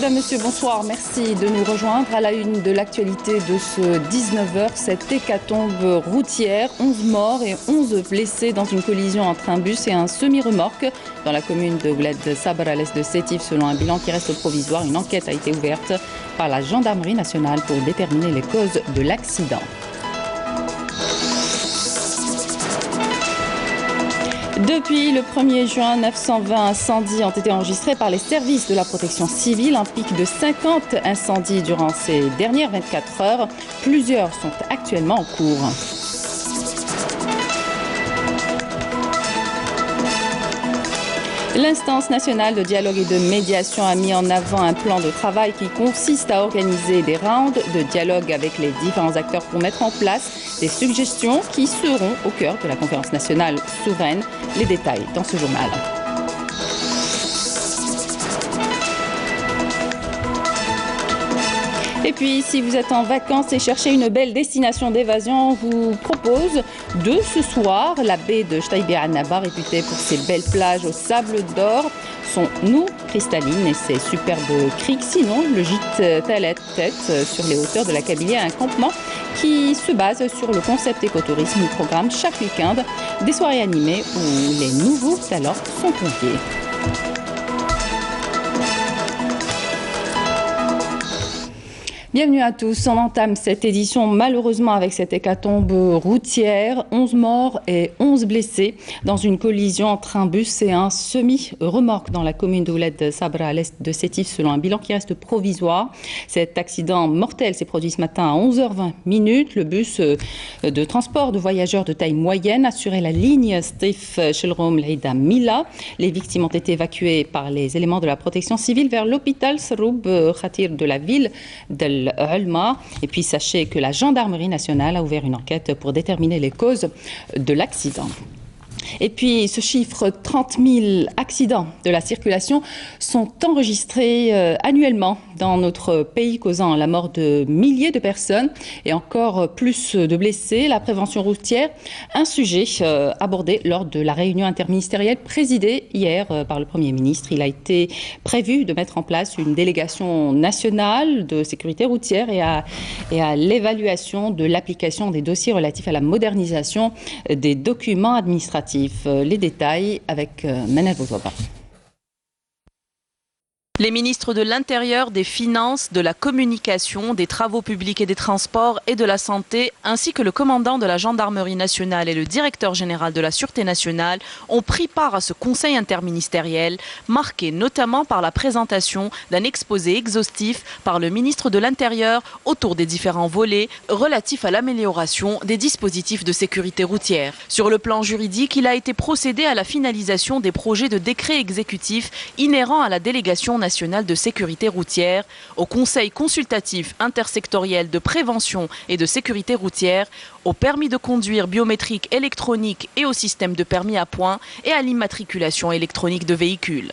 Madame, Monsieur, bonsoir. Merci de nous rejoindre à la une de l'actualité de ce 19h. Cette hécatombe routière, 11 morts et 11 blessés dans une collision entre un bus et un semi-remorque dans la commune de Ouled Sabr à l'est de Sétif. Selon un bilan qui reste provisoire, une enquête a été ouverte par la gendarmerie nationale pour déterminer les causes de l'accident. Depuis le 1er juin, 920 incendies ont été enregistrés par les services de la protection civile, un pic de 50 incendies durant ces dernières 24 heures. Plusieurs sont actuellement en cours. L'instance nationale de dialogue et de médiation a mis en avant un plan de travail qui consiste à organiser des rounds de dialogue avec les différents acteurs pour mettre en place des suggestions qui seront au cœur de la conférence nationale souveraine. Les détails dans ce journal. Et puis, si vous êtes en vacances et cherchez une belle destination d'évasion, on vous propose de ce soir la baie de Chtaïbi Annaba, réputée pour ses belles plages au sable d'or, son eau cristalline et ses superbes criques. Sinon, le gîte Talet Tête sur les hauteurs de la Kabylie, un campement qui se base sur le concept écotourisme. Il programme chaque week-end des soirées animées où les nouveaux talents sont conviés. Bienvenue à tous. On entame cette édition malheureusement avec cette hécatombe routière. 11 morts et 11 blessés dans une collision entre un bus et un semi-remorque dans la commune de Ouled Sabr à l'est de Sétif selon un bilan qui reste provisoire. Cet accident mortel s'est produit ce matin à 11h20. Le bus de transport de voyageurs de taille moyenne assurait la ligne Stif Shelrom Lhaïda Mila. Les victimes ont été évacuées par les éléments de la protection civile vers l'hôpital Saroub Khatir de la ville d'El Ulma. Et puis sachez que la gendarmerie nationale a ouvert une enquête pour déterminer les causes de l'accident. Et puis ce chiffre, 30 000 accidents de la circulation sont enregistrés annuellement dans notre pays, causant la mort de milliers de personnes et encore plus de blessés. La prévention routière, un sujet abordé lors de la réunion interministérielle présidée hier par le Premier ministre. Il a été prévu de mettre en place une délégation nationale de sécurité routière et à l'évaluation de l'application des dossiers relatifs à la modernisation des documents administratifs. Les détails avec Manel Bouzouaba. Les ministres de l'Intérieur, des Finances, de la Communication, des Travaux publics et des Transports et de la Santé, ainsi que le commandant de la Gendarmerie nationale et le directeur général de la Sûreté nationale ont pris part à ce conseil interministériel, marqué notamment par la présentation d'un exposé exhaustif par le ministre de l'Intérieur autour des différents volets relatifs à l'amélioration des dispositifs de sécurité routière. Sur le plan juridique, il a été procédé à la finalisation des projets de décrets exécutifs inhérents à la délégation nationale de sécurité routière, au Conseil consultatif intersectoriel de prévention et de sécurité routière, au permis de conduire biométrique électronique et au système de permis à points et à l'immatriculation électronique de véhicules.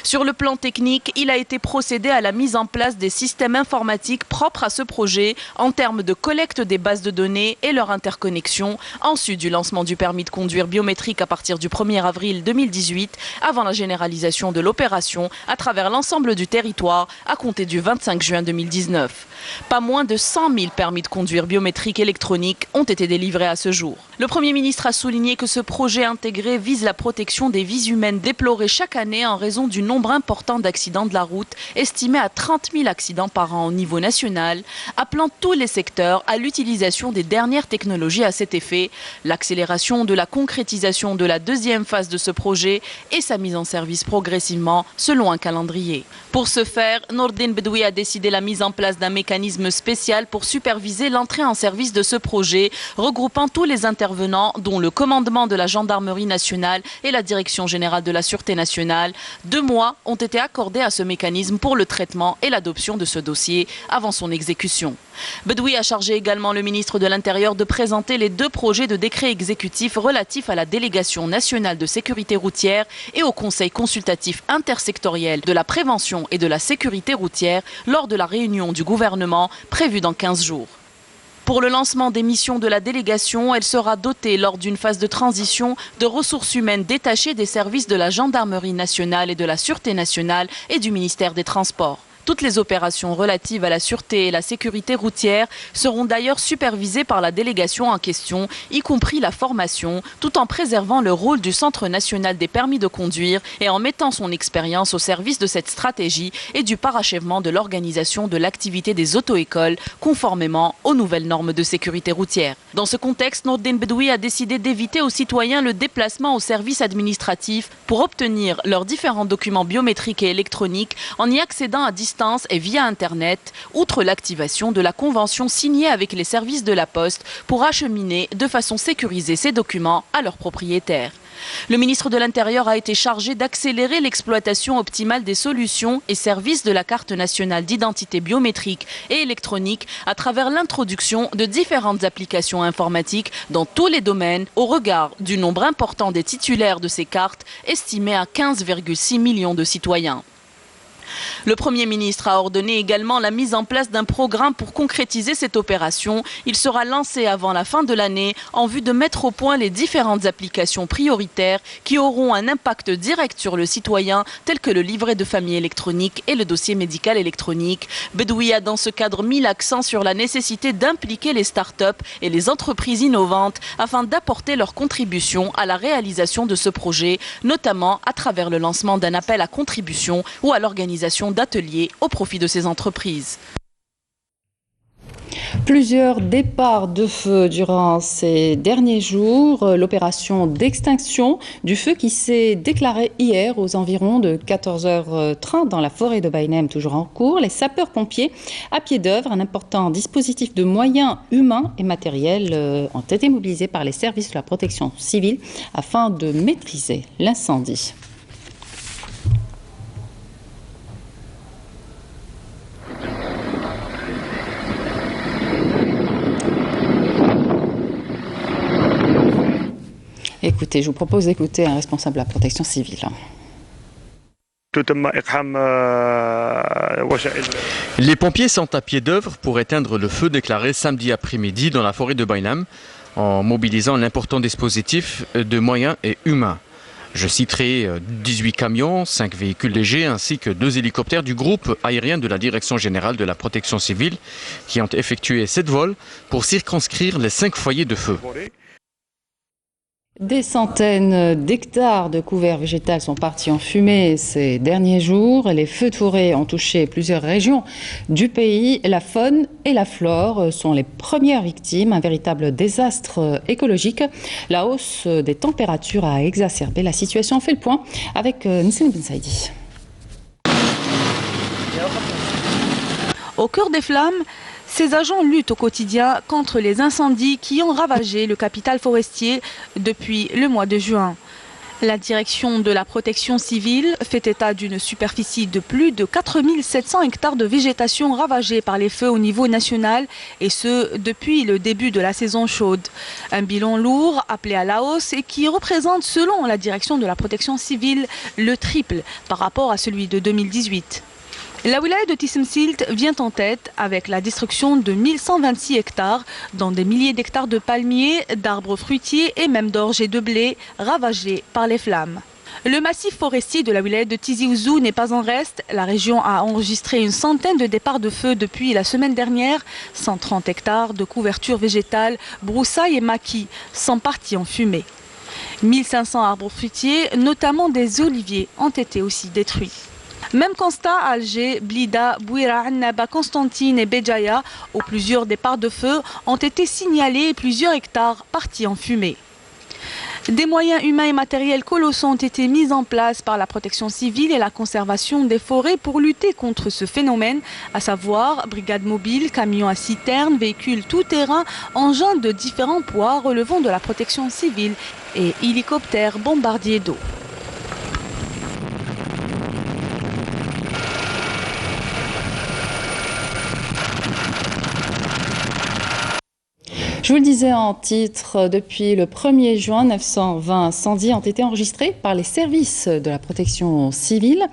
Sur le plan technique, il a été procédé à la mise en place des systèmes informatiques propres à ce projet en termes de collecte des bases de données et leur interconnexion, en sus du lancement du permis de conduire biométrique à partir du 1er avril 2018, avant la généralisation de l'opération à travers l'ensemble du territoire à compter du 25 juin 2019. Pas moins de 100 000 permis de conduire biométriques électroniques ont été délivrés à ce jour. Le Premier ministre a souligné que ce projet intégré vise la protection des vies humaines déplorées chaque année en raison du nombre important d'accidents de la route, estimé à 30 000 accidents par an au niveau national, appelant tous les secteurs à l'utilisation des dernières technologies à cet effet, l'accélération de la concrétisation de la deuxième phase de ce projet et sa mise en service progressivement selon un calendrier. Pour ce faire, Nordin Bedoui a décidé la mise en place d'un mécanisme spécial pour superviser l'entrée en service de ce projet, regroupant tous les intervenants, dont le commandement de la Gendarmerie nationale et la Direction générale de la Sûreté nationale. 2 mois ont été accordés à ce mécanisme pour le traitement et l'adoption de ce dossier avant son exécution. Bedoui a chargé également le ministre de l'Intérieur de présenter les 2 projets de décret exécutif relatifs à la délégation nationale de sécurité routière et au Conseil consultatif intersectoriel de la prévention et de la sécurité routière lors de la réunion du gouvernement prévue dans 15 jours. Pour le lancement des missions de la délégation, elle sera dotée lors d'une phase de transition de ressources humaines détachées des services de la Gendarmerie nationale et de la Sûreté nationale et du ministère des Transports. Toutes les opérations relatives à la sûreté et la sécurité routière seront d'ailleurs supervisées par la délégation en question, y compris la formation, tout en préservant le rôle du Centre national des permis de conduire et en mettant son expérience au service de cette stratégie et du parachèvement de l'organisation de l'activité des auto-écoles conformément aux nouvelles normes de sécurité routière. Dans ce contexte, Nourdine Bedoui a décidé d'éviter aux citoyens le déplacement au service administratif pour obtenir leurs différents documents biométriques et électroniques en y accédant à distance et via Internet, outre l'activation de la convention signée avec les services de la Poste pour acheminer de façon sécurisée ces documents à leurs propriétaires. Le ministre de l'Intérieur a été chargé d'accélérer l'exploitation optimale des solutions et services de la carte nationale d'identité biométrique et électronique à travers l'introduction de différentes applications informatiques dans tous les domaines au regard du nombre important des titulaires de ces cartes, estimé à 15,6 millions de citoyens. Le Premier ministre a ordonné également la mise en place d'un programme pour concrétiser cette opération. Il sera lancé avant la fin de l'année en vue de mettre au point les différentes applications prioritaires qui auront un impact direct sur le citoyen, tels que le livret de famille électronique et le dossier médical électronique. Bedoui a dans ce cadre mis l'accent sur la nécessité d'impliquer les start-up et les entreprises innovantes afin d'apporter leur contribution à la réalisation de ce projet, notamment à travers le lancement d'un appel à contribution ou à l'organisation d'ateliers au profit de ces entreprises. Plusieurs départs de feu durant ces derniers jours. L'opération d'extinction du feu qui s'est déclarée hier aux environs de 14h30 dans la forêt de Baïnem, toujours en cours. Les sapeurs-pompiers à pied d'œuvre, un important dispositif de moyens humains et matériels ont été mobilisés par les services de la protection civile afin de maîtriser l'incendie. Écoutez, je vous propose d'écouter un responsable de la protection civile. Les pompiers sont à pied d'œuvre pour éteindre le feu déclaré samedi après-midi dans la forêt de Baïnem en mobilisant l'important dispositif de moyens et humains. Je citerai 18 camions, 5 véhicules légers ainsi que 2 hélicoptères du groupe aérien de la Direction générale de la protection civile qui ont effectué 7 vols pour circonscrire les 5 foyers de feu. Des centaines d'hectares de couverts végétaux sont partis en fumée ces derniers jours. Les feux de forêt ont touché plusieurs régions du pays. La faune et la flore sont les premières victimes. Un véritable désastre écologique. La hausse des températures a exacerbé la situation. On fait le point avec Nissine Ben Saïdi. Au cœur des flammes, ces agents luttent au quotidien contre les incendies qui ont ravagé le capital forestier depuis le mois de juin. La direction de la protection civile fait état d'une superficie de plus de 4700 hectares de végétation ravagée par les feux au niveau national et ce depuis le début de la saison chaude. Un bilan lourd appelé à la hausse et qui représente selon la direction de la protection civile le triple par rapport à celui de 2018. La wilaya de Tissemsilt vient en tête avec la destruction de 1126 hectares, dont des milliers d'hectares de palmiers, d'arbres fruitiers et même d'orge et de blé ravagés par les flammes. Le massif forestier de la wilaya de Tizi Ouzou n'est pas en reste. La région a enregistré une centaine de départs de feu depuis la semaine dernière. 130 hectares de couverture végétale, broussailles et maquis sont partis en fumée. 1500 arbres fruitiers, notamment des oliviers, ont été aussi détruits. Même constat à Alger, Blida, Bouira, Annaba, Constantine et Béjaïa, où plusieurs départs de feu ont été signalés et plusieurs hectares partis en fumée. Des moyens humains et matériels colossaux ont été mis en place par la protection civile et la conservation des forêts pour lutter contre ce phénomène, à savoir brigades mobiles, camions à citernes, véhicules tout-terrain, engins de différents poids relevant de la protection civile et hélicoptères bombardiers d'eau. Je vous le disais en titre, depuis le 1er juin, 920 incendies ont été enregistrés par les services de la protection civile.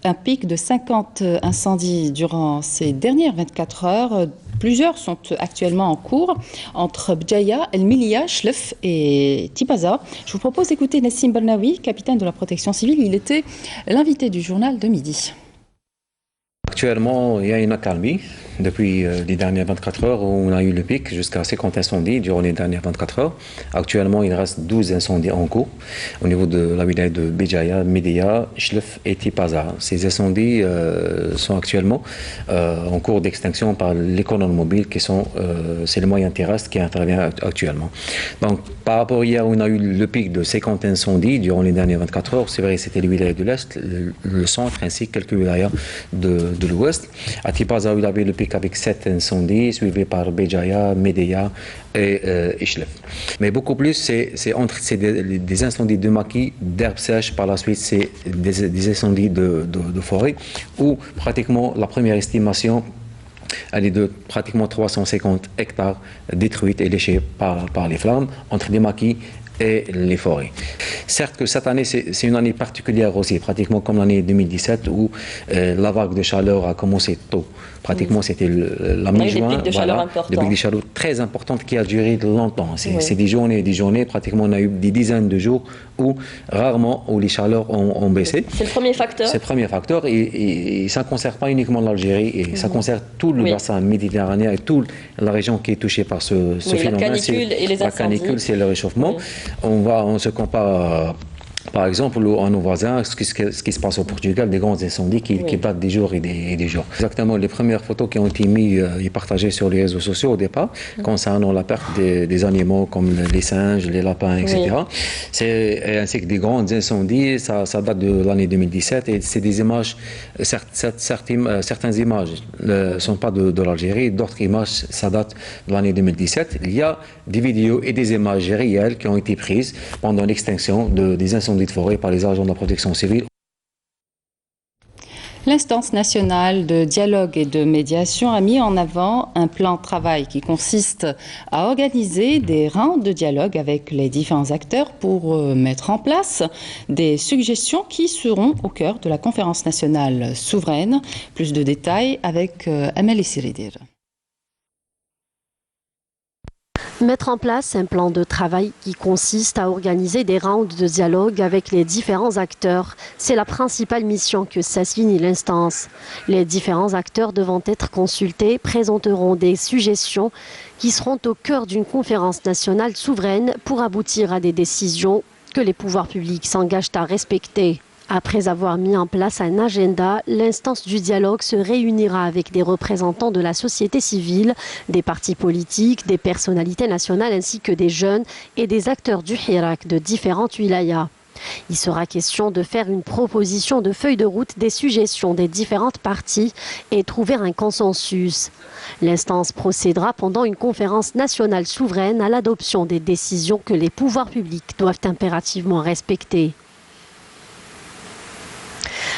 Un pic de 50 incendies durant ces dernières 24 heures. Plusieurs sont actuellement en cours entre Bjaïa, El Milia, Chlef et Tipaza. Je vous propose d'écouter Nassim Bernaoui, capitaine de la protection civile. Il était l'invité du journal de midi. Actuellement, il y a une accalmie depuis les dernières 24 heures où on a eu le pic jusqu'à 50 incendies durant les dernières 24 heures. Actuellement, il reste 12 incendies en cours au niveau de la wilaya de Béjaïa, Médéa, Chlef et Tipaza. Ces incendies sont actuellement en cours d'extinction par les colonnes mobiles qui sont, c'est le moyen terrestre qui intervient actuellement. Donc, par rapport à hier où on a eu le pic de 50 incendies durant les dernières 24 heures, c'est vrai que c'était les wilayas de l'Est, le centre ainsi que quelques wilayas de l'Ouest. À Tipaza, il avait le pic avec 7 incendies, suivis par Béjaïa, Médéa et Chlef. Mais beaucoup plus, c'est des incendies de maquis, d'herbes sèches, par la suite c'est des incendies de forêt, où pratiquement la première estimation elle est de pratiquement 350 hectares détruites et léchés par les flammes, entre les maquis et les forêts. Certes que cette année, c'est une année particulière aussi, pratiquement comme l'année 2017 où la vague de chaleur a commencé tôt. Pratiquement, c'était la mi-juin, des pics de chaleur très importantes qui a duré longtemps. C'est des journées, pratiquement on a eu des dizaines de jours où rarement où les chaleurs ont baissé. C'est le premier facteur. C'est le premier facteur et ça ne concerne pas uniquement l'Algérie, et ça concerne tout le bassin méditerranéen et toute la région qui est touchée par ce phénomène. La canicule et les incendies. La canicule, c'est le réchauffement. On se compare par exemple à nos voisins, ce qui se passe au Portugal, des grands incendies qui battent des jours et des jours. Exactement, les premières photos qui ont été mises et partagées sur les réseaux sociaux au départ, concernant la perte des animaux comme les singes, les lapins, etc. Ainsi que des grands incendies, ça date de l'année 2017 et c'est des images, certaines images ne sont pas de l'Algérie, d'autres images, ça date de l'année 2017. Il y a des vidéos et des images réelles qui ont été prises pendant l'extinction des incendies de forêt par les agents de la protection civile. L'instance nationale de dialogue et de médiation a mis en avant un plan de travail qui consiste à organiser des rounds de dialogue avec les différents acteurs pour mettre en place des suggestions qui seront au cœur de la conférence nationale souveraine. Plus de détails avec Amel Siridir. Mettre en place un plan de travail qui consiste à organiser des rounds de dialogue avec les différents acteurs. C'est la principale mission que s'assigne l'instance. Les différents acteurs devant être consultés présenteront des suggestions qui seront au cœur d'une conférence nationale souveraine pour aboutir à des décisions que les pouvoirs publics s'engagent à respecter. Après avoir mis en place un agenda, l'instance du dialogue se réunira avec des représentants de la société civile, des partis politiques, des personnalités nationales ainsi que des jeunes et des acteurs du Hirak de différentes wilayas. Il sera question de faire une proposition de feuille de route des suggestions des différentes parties et trouver un consensus. L'instance procédera pendant une conférence nationale souveraine à l'adoption des décisions que les pouvoirs publics doivent impérativement respecter.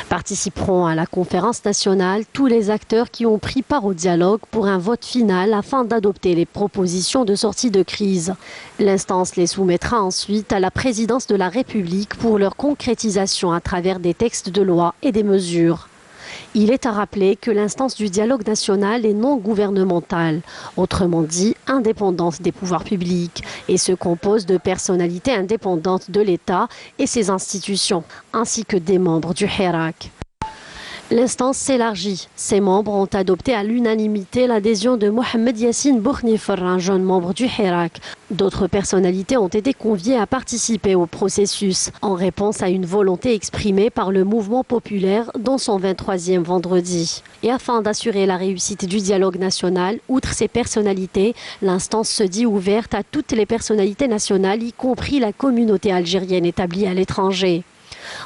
Participeront à la conférence nationale tous les acteurs qui ont pris part au dialogue pour un vote final afin d'adopter les propositions de sortie de crise. L'instance les soumettra ensuite à la présidence de la République pour leur concrétisation à travers des textes de loi et des mesures. Il est à rappeler que l'instance du dialogue national est non gouvernementale, autrement dit indépendante des pouvoirs publics, et se compose de personnalités indépendantes de l'État et ses institutions, ainsi que des membres du Hirak. L'instance s'élargit. Ses membres ont adopté à l'unanimité l'adhésion de Mohamed Yassine Bournifer, un jeune membre du Hirak. D'autres personnalités ont été conviées à participer au processus, en réponse à une volonté exprimée par le mouvement populaire dans son 23e vendredi. Et afin d'assurer la réussite du dialogue national, outre ces personnalités, l'instance se dit ouverte à toutes les personnalités nationales, y compris la communauté algérienne établie à l'étranger.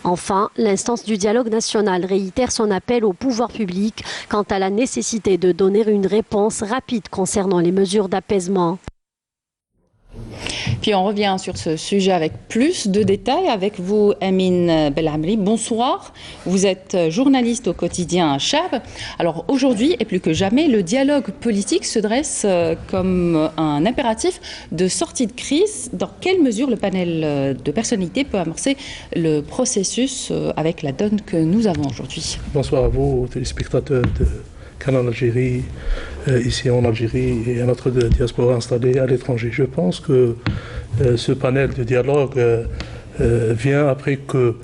Enfin, l'instance du dialogue national réitère son appel au pouvoir public quant à la nécessité de donner une réponse rapide concernant les mesures d'apaisement. Puis on revient sur ce sujet avec plus de détails avec vous, Amine Belhamri. Bonsoir, vous êtes journaliste au quotidien Chab. Alors aujourd'hui, et plus que jamais, le dialogue politique se dresse comme un impératif de sortie de crise. Dans quelle mesure le panel de personnalités peut amorcer le processus avec la donne que nous avons aujourd'hui? Bonsoir à vous, téléspectateurs de Canal Algérie, ici en Algérie et à notre diaspora installée à l'étranger. Je pense que ce panel de dialogue vient après que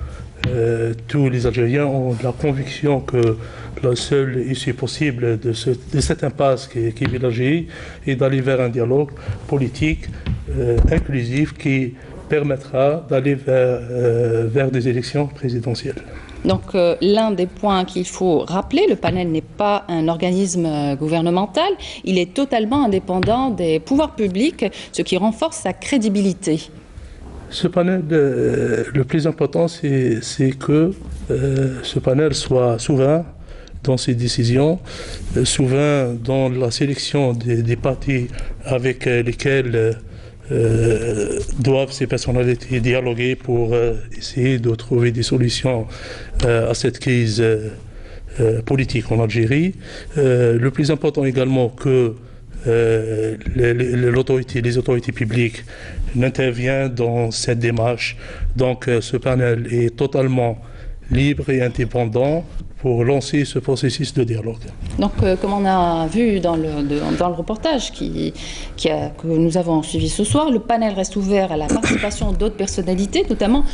tous les Algériens ont la conviction que la seule issue possible de cette impasse qui vit l'Algérie est d'aller vers un dialogue politique inclusif qui permettra d'aller vers des élections présidentielles. Donc l'un des points qu'il faut rappeler, le panel n'est pas un organisme gouvernemental, il est totalement indépendant des pouvoirs publics, ce qui renforce sa crédibilité. Ce panel, le plus important, c'est que ce panel soit souverain dans ses décisions, souverain dans la sélection des partis avec lesquels doivent ces personnalités dialoguer pour essayer de trouver des solutions à cette crise politique en Algérie. Le plus important également que les autorités publiques n'interviennent dans cette démarche. Donc ce panel est totalement libre et indépendant pour lancer ce processus de dialogue. Donc, comme on a vu dans le reportage que nous avons suivi ce soir, le panel reste ouvert à la participation d'autres personnalités, notamment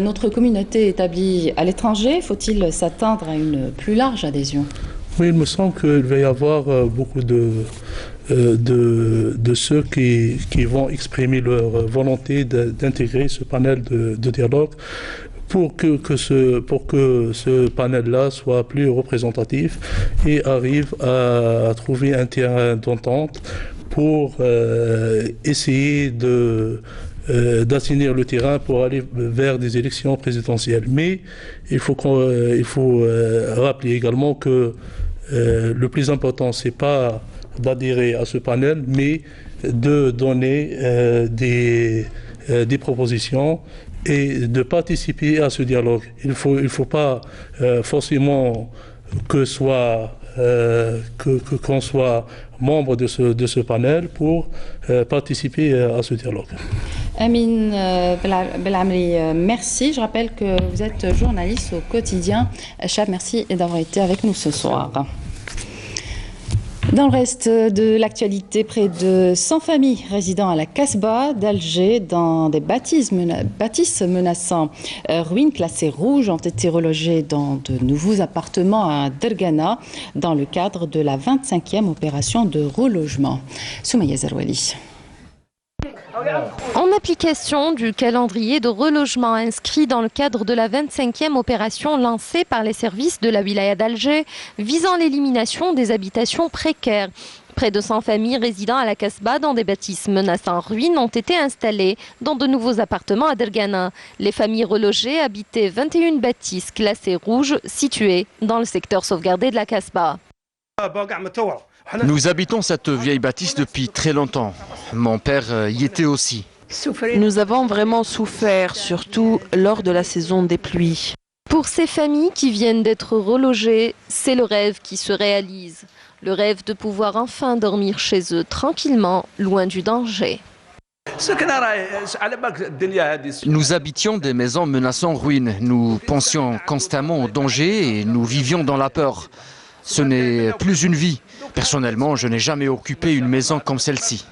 notre communauté établie à l'étranger. Faut-il s'attendre à une plus large adhésion? Oui, il me semble qu'il va y avoir beaucoup de ceux qui vont exprimer leur volonté d'intégrer ce panel de dialogue pour que ce panel-là soit plus représentatif et arrive à trouver un terrain d'entente pour essayer d'assainir le terrain pour aller vers des élections présidentielles. Mais il faut rappeler également que le plus important, c'est pas d'adhérer à ce panel, mais de donner des propositions et de participer à ce dialogue. Il faut pas forcément qu'on soit membre de ce panel pour participer à ce dialogue. Amine Belamri, merci. Je rappelle que vous êtes journaliste au quotidien Chab. Merci d'avoir été avec nous ce soir. Dans le reste de l'actualité, près de 100 familles résidant à la Casbah d'Alger dans des bâtisses menaçant ruines classées rouges ont été relogées dans de nouveaux appartements à Dergana dans le cadre de la 25e opération de relogement. Soumaya Zerouali. En application du calendrier de relogement inscrit dans le cadre de la 25e opération lancée par les services de la wilaya d'Alger visant l'élimination des habitations précaires, près de 100 familles résidant à la Casbah dans des bâtisses menaçant ruines ont été installées dans de nouveaux appartements à Dergana. Les familles relogées habitaient 21 bâtisses classées rouges situées dans le secteur sauvegardé de la Casbah. Nous habitons cette vieille bâtisse depuis très longtemps. Mon père y était aussi. Nous avons vraiment souffert, surtout lors de la saison des pluies. Pour ces familles qui viennent d'être relogées, c'est le rêve qui se réalise. Le rêve de pouvoir enfin dormir chez eux tranquillement, loin du danger. Nous habitions des maisons menaçant ruine. Nous pensions constamment au danger et nous vivions dans la peur. Ce n'est plus une vie. Personnellement, je n'ai jamais occupé une maison comme celle-ci.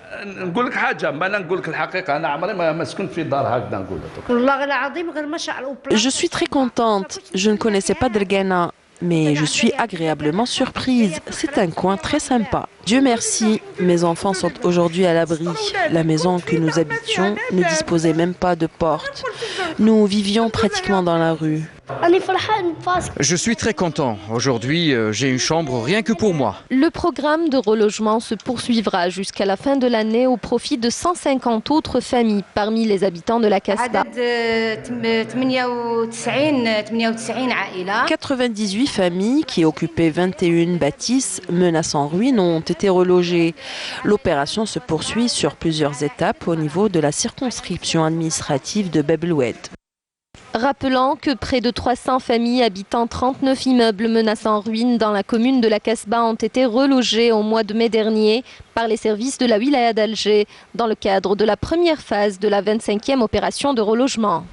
Je suis très contente. Je ne connaissais pas Dergana, mais je suis agréablement surprise. C'est un coin très sympa. Dieu merci, mes enfants sont aujourd'hui à l'abri. La maison que nous habitions ne disposait même pas de porte. Nous vivions pratiquement dans la rue. Je suis très content. Aujourd'hui, j'ai une chambre rien que pour moi. Le programme de relogement se poursuivra jusqu'à la fin de l'année au profit de 150 autres familles parmi les habitants de la Casbah. 98 familles qui occupaient 21 bâtisses menaçant ruine ont été relogées. L'opération se poursuit sur plusieurs étapes au niveau de la circonscription administrative de Bab el-Oued. Rappelant que près de 300 familles habitant 39 immeubles menaçant ruine dans la commune de la Casbah ont été relogées au mois de mai dernier par les services de la wilaya d'Alger dans le cadre de la première phase de la 25e opération de relogement.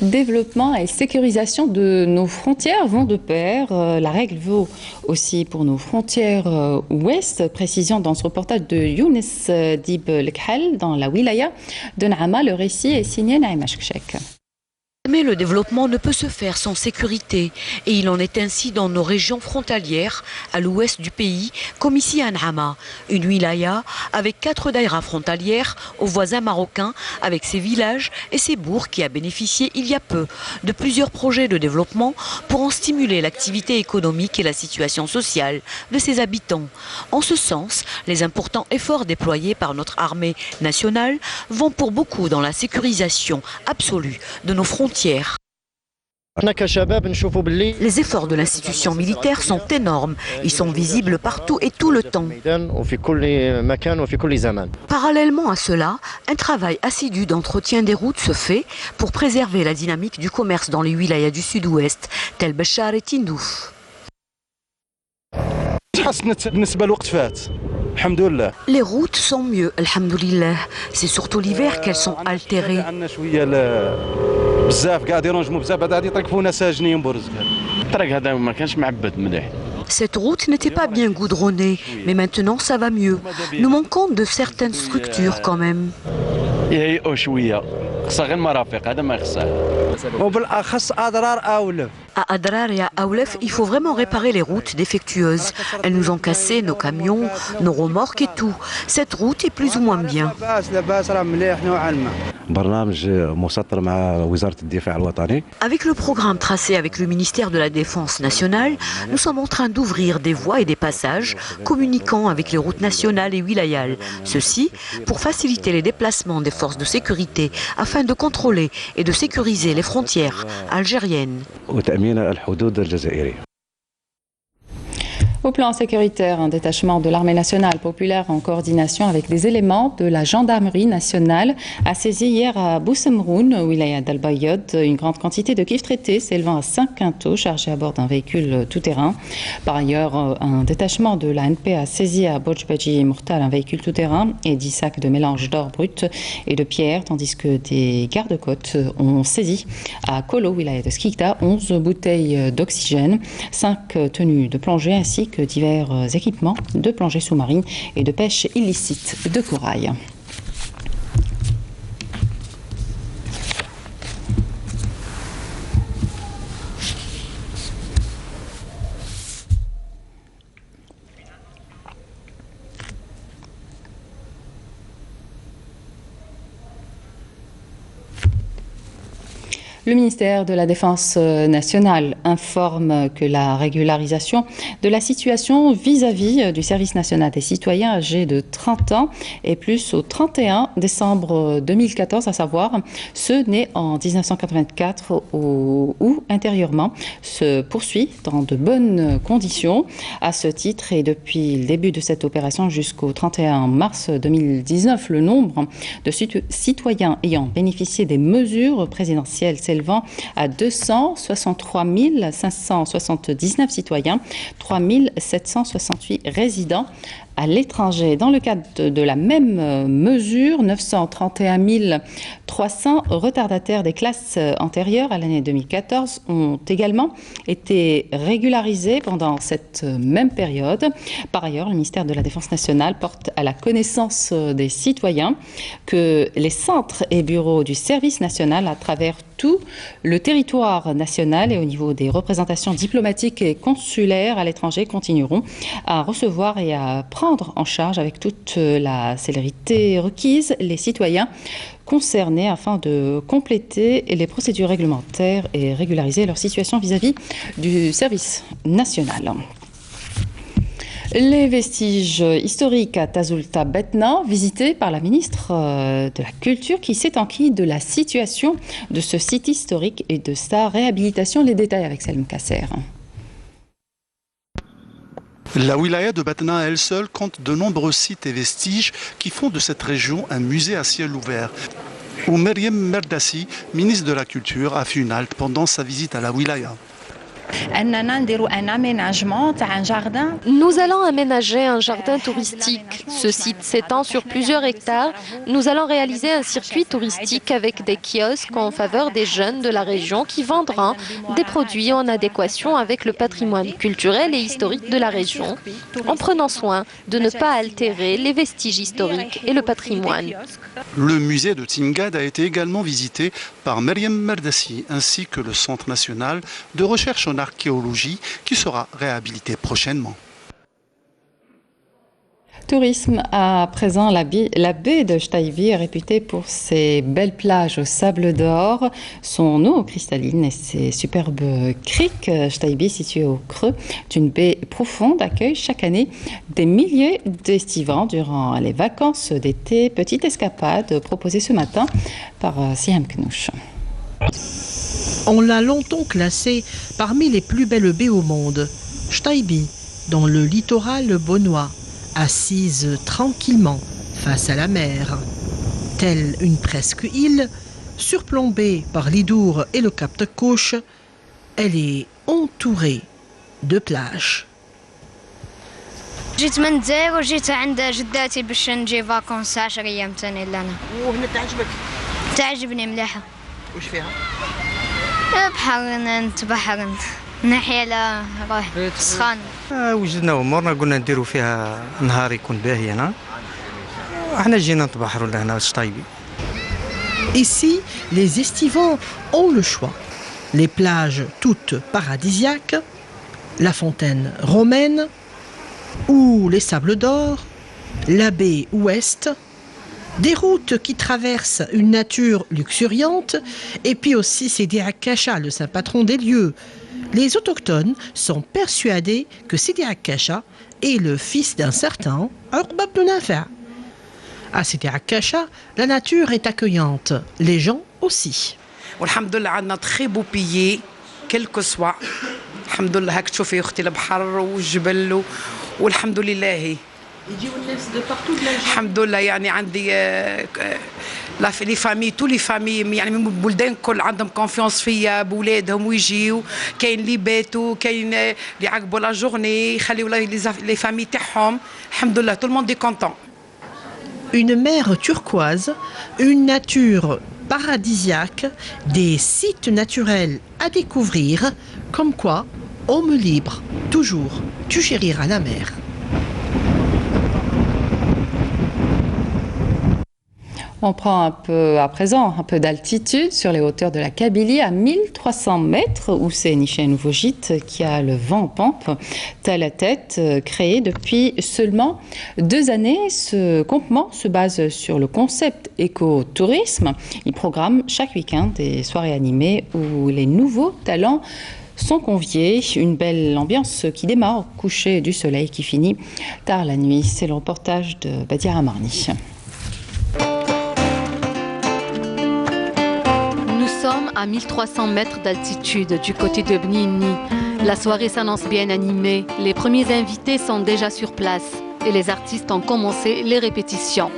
Développement et sécurisation de nos frontières vont de pair. La règle vaut aussi pour nos frontières ouest. Précision dans ce reportage de Younes Dib Lekhal dans la wilaya de Naama. Le récit est signé Naïma Chekchek. Mais le développement ne peut se faire sans sécurité et il en est ainsi dans nos régions frontalières, à l'ouest du pays, comme ici à N'Ama, une wilaya avec 4 daïras frontalières aux voisins marocains, avec ses villages et ses bourgs qui a bénéficié il y a peu de plusieurs projets de développement pour en stimuler l'activité économique et la situation sociale de ses habitants. En ce sens, les importants efforts déployés par notre armée nationale vont pour beaucoup dans la sécurisation absolue de nos frontières. Les efforts de l'institution militaire sont énormes. Ils sont visibles partout et tout le temps. Parallèlement à cela, un travail assidu d'entretien des routes se fait pour préserver la dynamique du commerce dans les wilayas du sud-ouest, tels Béchar et Tindouf. Les routes sont mieux, alhamdoulilah. C'est surtout l'hiver qu'elles sont altérées. Cette route n'était pas bien goudronnée, mais maintenant ça va mieux. Nous manquons de certaines structures quand même. À Adrar et à Aoulef, il faut vraiment réparer les routes défectueuses. Elles nous ont cassé nos camions, nos remorques et tout. Cette route est plus ou moins bien. Avec le programme tracé avec le ministère de la Défense nationale, nous sommes en train d'ouvrir des voies et des passages communiquant avec les routes nationales et wilayales. Ceci pour faciliter les déplacements des forces de sécurité afin de contrôler et de sécuriser les frontières algériennes. Au plan sécuritaire, un détachement de l'armée nationale populaire en coordination avec des éléments de la gendarmerie nationale a saisi hier à Boussemroun, wilaya d'Al-Bayod, une grande quantité de cuivre traité s'élevant à 5 quintaux chargés à bord d'un véhicule tout-terrain. Par ailleurs, un détachement de l'ANP a saisi à Bojbaji Mourtal un véhicule tout-terrain et 10 sacs de mélange d'or brut et de pierre, tandis que des gardes-côtes ont saisi à Kolo, wilaya de Skikda, 11 bouteilles d'oxygène, 5 tenues de plongée ainsi que divers équipements de plongée sous-marine et de pêche illicite de corail. Le ministère de la Défense nationale informe que la régularisation de la situation vis-à-vis du service national des citoyens âgés de 30 ans et plus au 31 décembre 2014, à savoir ceux nés en 1984 ou intérieurement, se poursuit dans de bonnes conditions. À ce titre, et depuis le début de cette opération jusqu'au 31 mars 2019, le nombre de citoyens ayant bénéficié des mesures présidentielles s'élevant à 263 579 citoyens, 3 768 résidents à l'étranger. Dans le cadre de la même mesure, 931 300 retardataires des classes antérieures à l'année 2014 ont également été régularisés pendant cette même période. Par ailleurs, le ministère de la Défense nationale porte à la connaissance des citoyens que les centres et bureaux du service national à travers tout le territoire national et au niveau des représentations diplomatiques et consulaires à l'étranger continueront à recevoir et à prendre en charge avec toute la célérité requise les citoyens concernés afin de compléter les procédures réglementaires et régulariser leur situation vis-à-vis du service national. Les vestiges historiques à Tazulta Betna, visités par la ministre de la Culture qui s'est enquis de la situation de ce site historique et de sa réhabilitation. Les détails avec Selm Kasser. La wilaya de Batna, elle seule, compte de nombreux sites et vestiges qui font de cette région un musée à ciel ouvert. Où Meriem Merdassi, ministre de la Culture, a fait une halte pendant sa visite à la wilaya. Nous allons aménager un jardin touristique. Ce site s'étend sur plusieurs hectares. Nous allons réaliser un circuit touristique avec des kiosques en faveur des jeunes de la région qui vendront des produits en adéquation avec le patrimoine culturel et historique de la région, en prenant soin de ne pas altérer les vestiges historiques et le patrimoine. Le musée de Tingad a été également visité par Mariam Mardassi ainsi que le Centre national de recherche en archéologie qui sera réhabilité prochainement. Tourisme à présent, la baie de Staybi est réputée pour ses belles plages au sable d'or, son eau cristalline et ses superbes criques. Staybi, située au creux d'une baie profonde, accueille chaque année des milliers d'estivants durant les vacances d'été. Petite escapade proposée ce matin par Siam Knouch. On l'a longtemps classée parmi les plus belles baies au monde. Staybi, dans le littoral beaunois, assise tranquillement face à la mer. Telle une presque île, surplombée par l'Idour et le cap de Couche, elle est entourée de plages. جيت من الجزائر وجيت عند جداتي باش نجي فاكونس 10 ايام ثاني لنا. وهنا تعجبك؟ تعجبني مليحه. وش فيها؟ بحر نتبحر ناحيه لا روح سخان. وجدنا امورنا قلنا نديروا فيها نهار يكون باهي هنا. احنا جينا نتبحروا لهنا شطيبي. Ici, les estivants ont le choix. Les plages toutes paradisiaques, la fontaine romaine ou les sables d'or, la baie ouest, des routes qui traversent une nature luxuriante et puis aussi Sidi Akasha, le saint patron des lieux. Les autochtones sont persuadés que Sidi Akasha est le fils d'un certain Uqba ibn Nafi'. À Sidi Akasha, la nature est accueillante, les gens aussi. والحمد لله عندنا très beau pays, quel que soit. الحمد لله هاك تشوفي اختي البحر والجبل والحمد لله. يجيو الناس de partout de la région. الحمد لله يعني عندي لي فامي تو لي فامي يعني من البلدان الكل عندهم كونفيونس فيا بولادهم ويجيو كاين اللي باتوا كاين اللي عقبوا لا جورني يخليوا لي فامي تاعهم الحمد لله tout le monde est content. Une mer turquoise, une nature paradisiaque, des sites naturels à découvrir, comme quoi, homme libre, toujours, tu chériras la mer. On prend à présent un peu d'altitude sur les hauteurs de la Kabylie à 1300 mètres où s'est niché un nouveau gîte qui a le vent en pompe. Telle à tête, créé depuis seulement 2 années. Ce campement se base sur le concept écotourisme. Il programme chaque week-end des soirées animées où les nouveaux talents sont conviés. Une belle ambiance qui démarre au coucher du soleil qui finit tard la nuit. C'est le reportage de Badia Amarni. Nous sommes à 1300 mètres d'altitude du côté de Bnini. La soirée s'annonce bien animée. Les premiers invités sont déjà sur place et les artistes ont commencé les répétitions.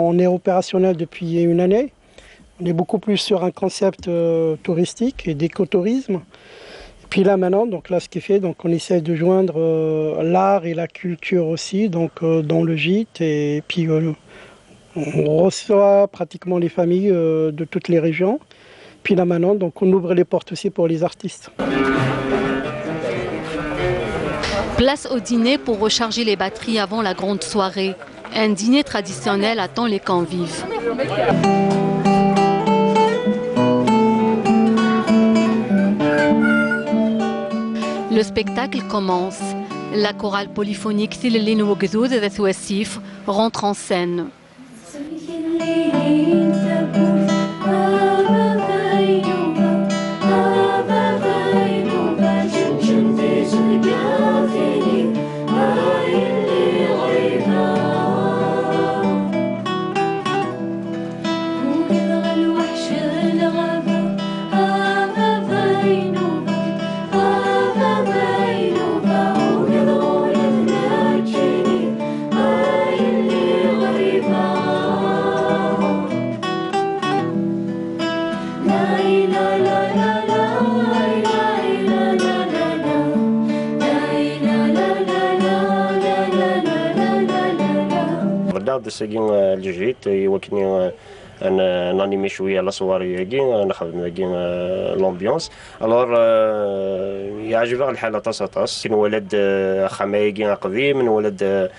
On est opérationnel depuis 1 année. On est beaucoup plus sur un concept touristique et d'écotourisme. Et puis là maintenant, donc là ce qui fait, donc on essaie de joindre l'art et la culture aussi, donc dans le gîte. Et puis on reçoit pratiquement les familles de toutes les régions. Puis là maintenant, donc on ouvre les portes aussi pour les artistes. Place au dîner pour recharger les batteries avant la grande soirée. Un dîner traditionnel attend les convives. Le spectacle commence. La chorale polyphonique Silelin Wogdoud de Thouassif rentre en scène. بدأت السجين الجديد يوكني نانيمي شويه على صواري كين نخدم كين لومبيونس الور يعجبني الحاله طاس كاين ولد خمايكين قديم من ولد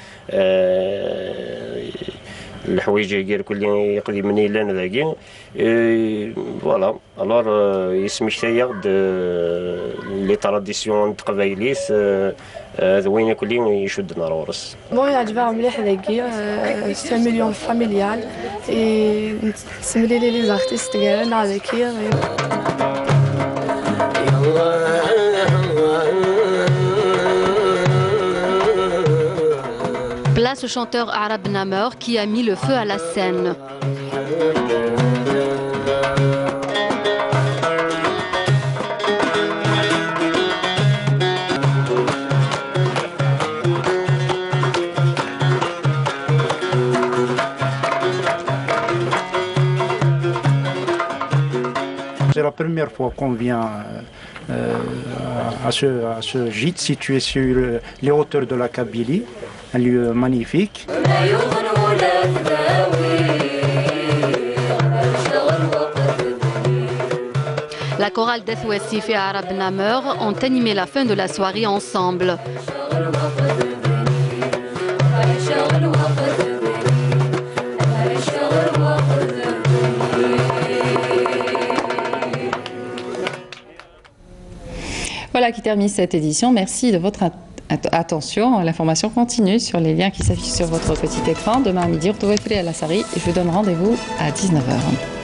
الحوايج كاع كل قديمين لنا ذاكي فوالا الور يسمي شتايا لي تراديسيون تقبايليت ذوين كلين يشدنا الورس بون يعجبها مليح ذاكي سي مليون فاميليال نسمي لي لي زارتيست كاع ذاكي Place au chanteur arabe Namer qui a mis le feu à la scène. C'est la première fois qu'on vient à ce gîte situé sur les hauteurs de la Kabylie, un lieu magnifique. La chorale Death Wessif et Arab Namer ont animé la fin de la soirée ensemble. Voilà qui termine cette édition. Merci de votre attention. L'information continue sur les liens qui s'affichent sur votre petit écran. Demain à midi, retrouvez Fréa Lassari et je vous donne rendez-vous à 19h.